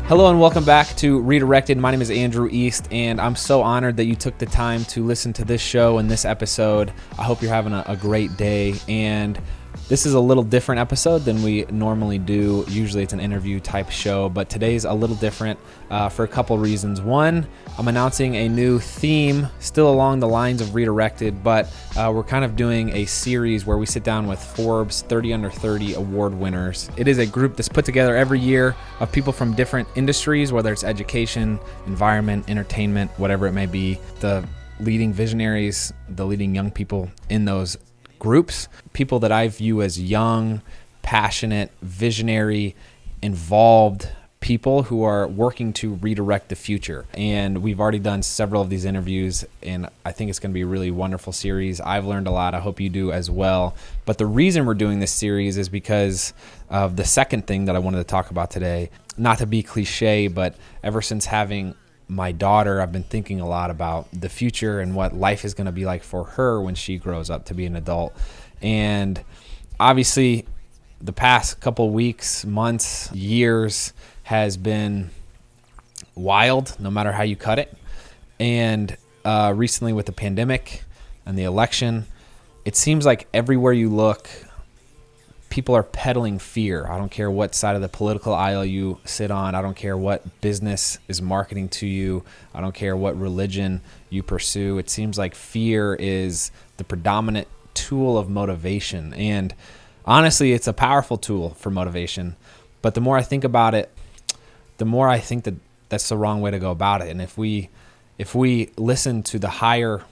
Hello and welcome back to Redirected. My name is Andrew East, and I'm so honored that you took the time to listen to this show and this episode. I hope you're having a great day, and this is a little different episode than we normally do. Usually it's an interview type show, but today's a little different for a couple reasons. One, I'm announcing a new theme, still along the lines of Redirected, but we're kind of doing a series where we sit down with Forbes 30 Under 30 award winners. It is a group that's put together every year of people from different industries, whether it's education, environment, entertainment, whatever it may be. The leading visionaries, the leading young people in those groups, people that I view as young, passionate, visionary, involved people who are working to redirect the future. And we've already done several of these interviews, and I think it's going to be a really wonderful series. I've learned a lot. I hope you do as well. But the reason we're doing this series is because of the second thing that I wanted to talk about today. Not to be cliche, but ever since having my daughter, I've been thinking a lot about the future and what life is going to be like for her when she grows up to be an adult. And obviously, the past couple weeks, months, years has been wild, no matter how you cut it. And recently with the pandemic and the election, it seems like everywhere you look, people are peddling fear. I don't care what side of the political aisle you sit on. I don't care what business is marketing to you. I don't care what religion you pursue. It seems like fear is the predominant tool of motivation. And honestly, it's a powerful tool for motivation. But the more I think about it, the more I think that that's the wrong way to go about it. And if we listen to the higher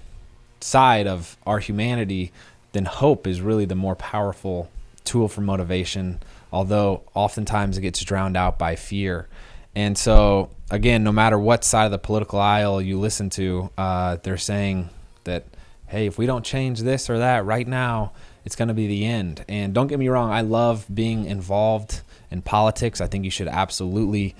side of our humanity, then hope is really the more powerful tool for motivation, although oftentimes it gets drowned out by fear. And so, again, no matter what side of the political aisle you listen to, they're saying that, hey, if we don't change this or that right now, it's going to be the end. And don't get me wrong, I love being involved in politics. I think you should absolutely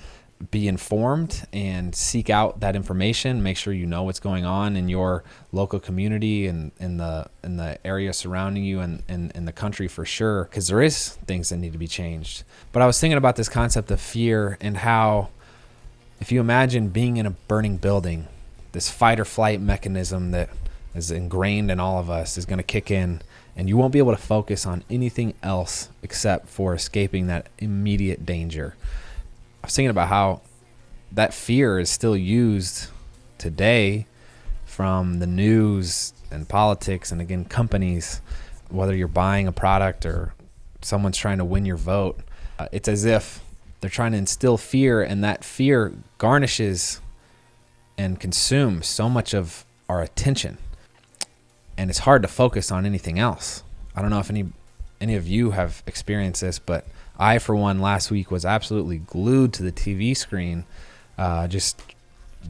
be informed and seek out that information. Make sure you know what's going on in your local community and in the area surrounding you and in the country for sure, because there is things that need to be changed. But I was thinking about this concept of fear and how, if you imagine being in a burning building, this fight or flight mechanism that is ingrained in all of us is going to kick in, and you won't be able to focus on anything else except for escaping that immediate danger. I was thinking about how that fear is still used today from the news and politics and, again, companies, whether you're buying a product or someone's trying to win your vote. It's as if they're trying to instill fear, and that fear garnishes and consumes so much of our attention. And it's hard to focus on anything else. I don't know if any of you have experienced this, but I, for one, last week was absolutely glued to the TV screen, just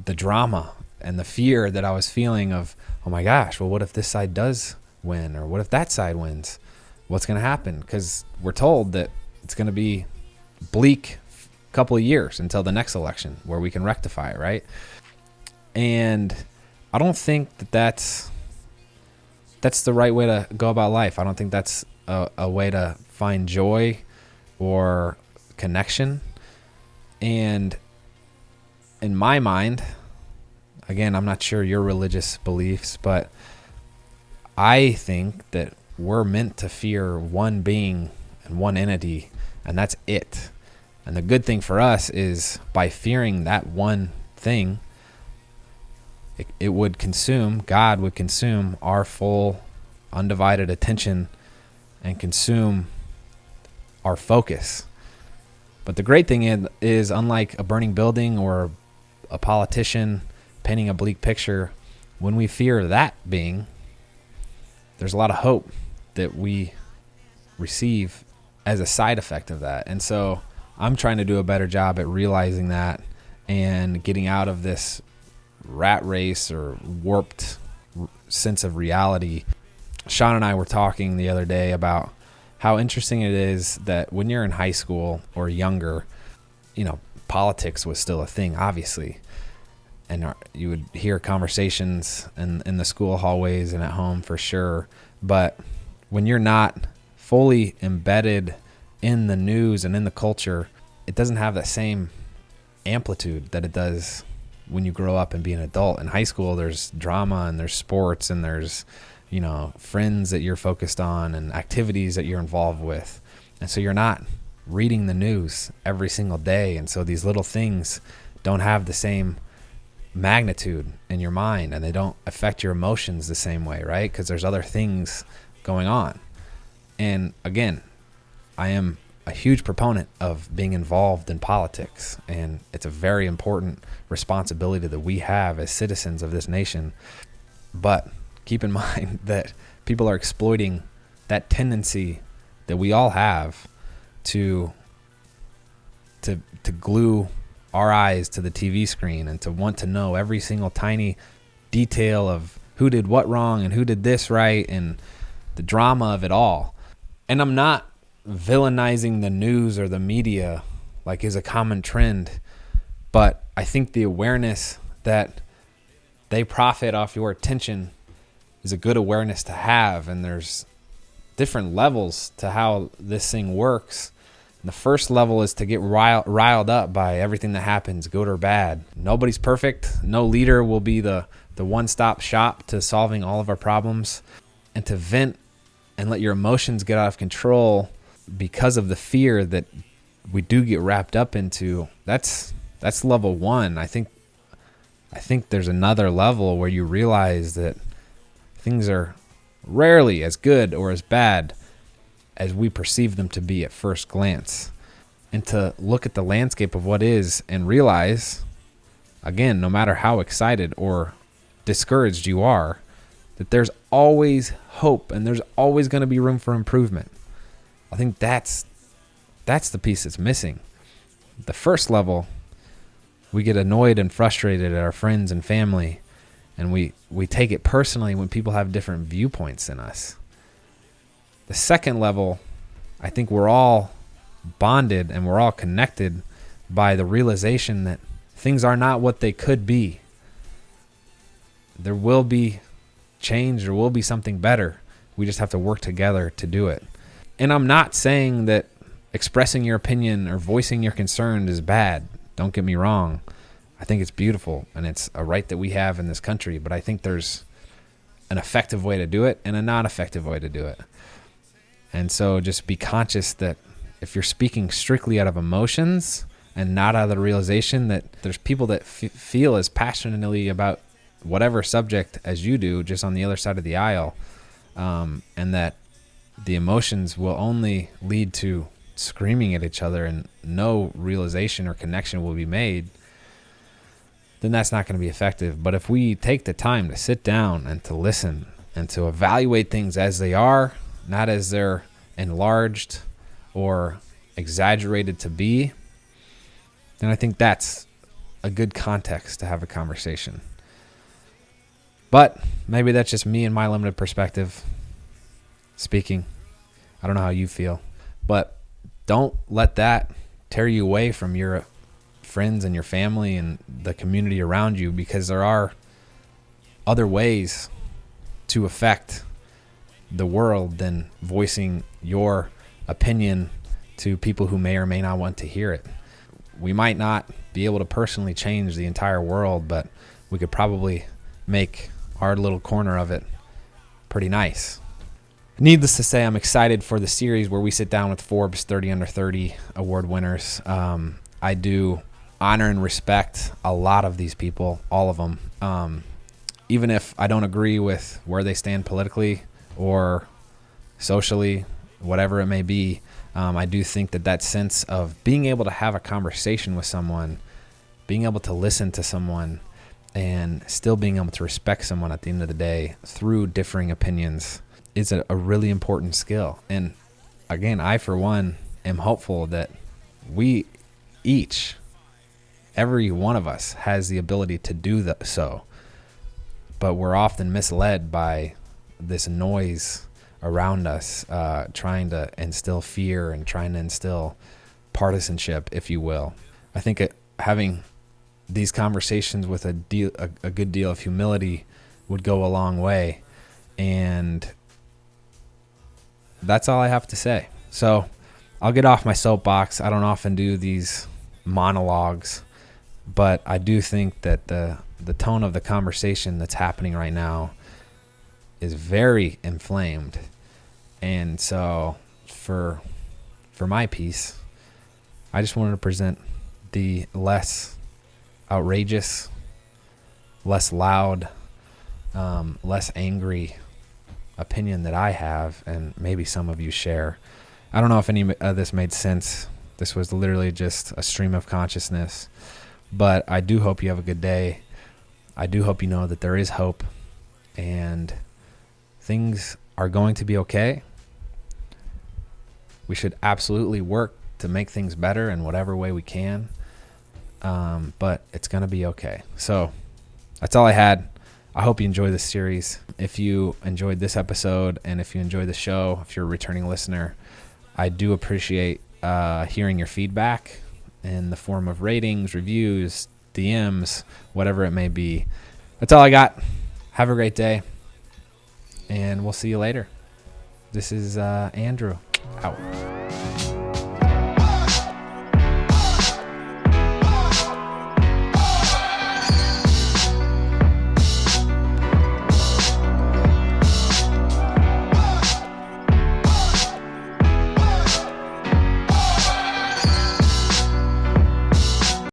the drama and the fear that I was feeling of, oh my gosh, well, what if this side does win? Or what if that side wins? What's going to happen? Because we're told that it's going to be bleak couple of years until the next election where we can rectify it, right? And I don't think that that's the right way to go about life. I don't think that's a way to find joy or connection. And in my mind, again, I'm not sure your religious beliefs, but I think that we're meant to fear one being and one entity, and that's it. And the good thing for us is by fearing that one thing, it would consume, God would consume our full, undivided attention and consume our focus. But the great thing is, unlike a burning building or a politician painting a bleak picture, when we fear that being, there's a lot of hope that we receive as a side effect of that. And so I'm trying to do a better job at realizing that and getting out of this rat race or warped sense of reality. Sean and I were talking the other day about how interesting it is that when you're in high school or younger, politics was still a thing, obviously. And you would hear conversations in the school hallways and at home for sure. But when you're not fully embedded in the news and in the culture, it doesn't have that same amplitude that it does when you grow up and be an adult. In high school, there's drama and there's sports and there's, friends that you're focused on and activities that you're involved with. And so you're not reading the news every single day. And so these little things don't have the same magnitude in your mind, and they don't affect your emotions the same way, right? Because there's other things going on. And again, I am a huge proponent of being involved in politics, and it's a very important responsibility that we have as citizens of this nation. But keep in mind that people are exploiting that tendency that we all have to glue our eyes to the TV screen and to want to know every single tiny detail of who did what wrong and who did this right and the drama of it all. And I'm not villainizing the news or the media like is a common trend, but I think the awareness that they profit off your attention is a good awareness to have. And there's different levels to how this thing works. The first level is to get riled up by everything that happens, good or bad. Nobody's perfect. No leader will be the one-stop shop to solving all of our problems. And to vent and let your emotions get out of control because of the fear that we do get wrapped up into, that's level one. I think there's another level where you realize that things are rarely as good or as bad as we perceive them to be at first glance, and to look at the landscape of what is and realize, again, no matter how excited or discouraged you are, that there's always hope and there's always going to be room for improvement. I think that's the piece that's missing. The first level, we get annoyed and frustrated at our friends and family, and we take it personally when people have different viewpoints than us. The second level, I think we're all bonded and we're all connected by the realization that things are not what they could be. There will be change, there will be something better. We just have to work together to do it. And I'm not saying that expressing your opinion or voicing your concern is bad. Don't get me wrong. I think it's beautiful and it's a right that we have in this country, but I think there's an effective way to do it and a not effective way to do it. And so just be conscious that if you're speaking strictly out of emotions and not out of the realization that there's people that feel as passionately about whatever subject as you do, just on the other side of the aisle, and that the emotions will only lead to screaming at each other and no realization or connection will be made, then that's not going to be effective. But if we take the time to sit down and to listen and to evaluate things as they are, not as they're enlarged or exaggerated to be, then I think that's a good context to have a conversation. But maybe that's just me and my limited perspective speaking. I don't know how you feel, but don't let that tear you away from your friends and your family and the community around you, because there are other ways to affect the world than voicing your opinion to people who may or may not want to hear it. We might not be able to personally change the entire world, but we could probably make our little corner of it pretty nice. Needless to say, I'm excited for the series where we sit down with Forbes 30 Under 30 award winners. I do honor and respect a lot of these people, all of them. Even if I don't agree with where they stand politically or socially, whatever it may be, I do think that sense of being able to have a conversation with someone, being able to listen to someone, and still being able to respect someone at the end of the day through differing opinions is a really important skill. And again, I, for one, am hopeful that we each, every one of us, has the ability to do so. But we're often misled by this noise around us, trying to instill fear and trying to instill partisanship, if you will. I think having these conversations with a good deal of humility would go a long way. And that's all I have to say. So I'll get off my soapbox. I don't often do these monologues, But I do think that the tone of the conversation that's happening right now is very inflamed. And so for my piece, I just wanted to present the less outrageous, less loud, less angry opinion that I have, and maybe some of you share. I don't know if any of this made sense. This was literally just a stream of consciousness. But I do hope you have a good day. I do hope you know that there is hope and things are going to be okay. We should absolutely work to make things better in whatever way we can. But it's going to be okay. So that's all I had. I hope you enjoy this series. If you enjoyed this episode and if you enjoyed the show, if you're a returning listener, I do appreciate hearing your feedback in the form of ratings, reviews, DMs, whatever it may be. That's all I got. Have a great day, and we'll see you later. This is Andrew, out.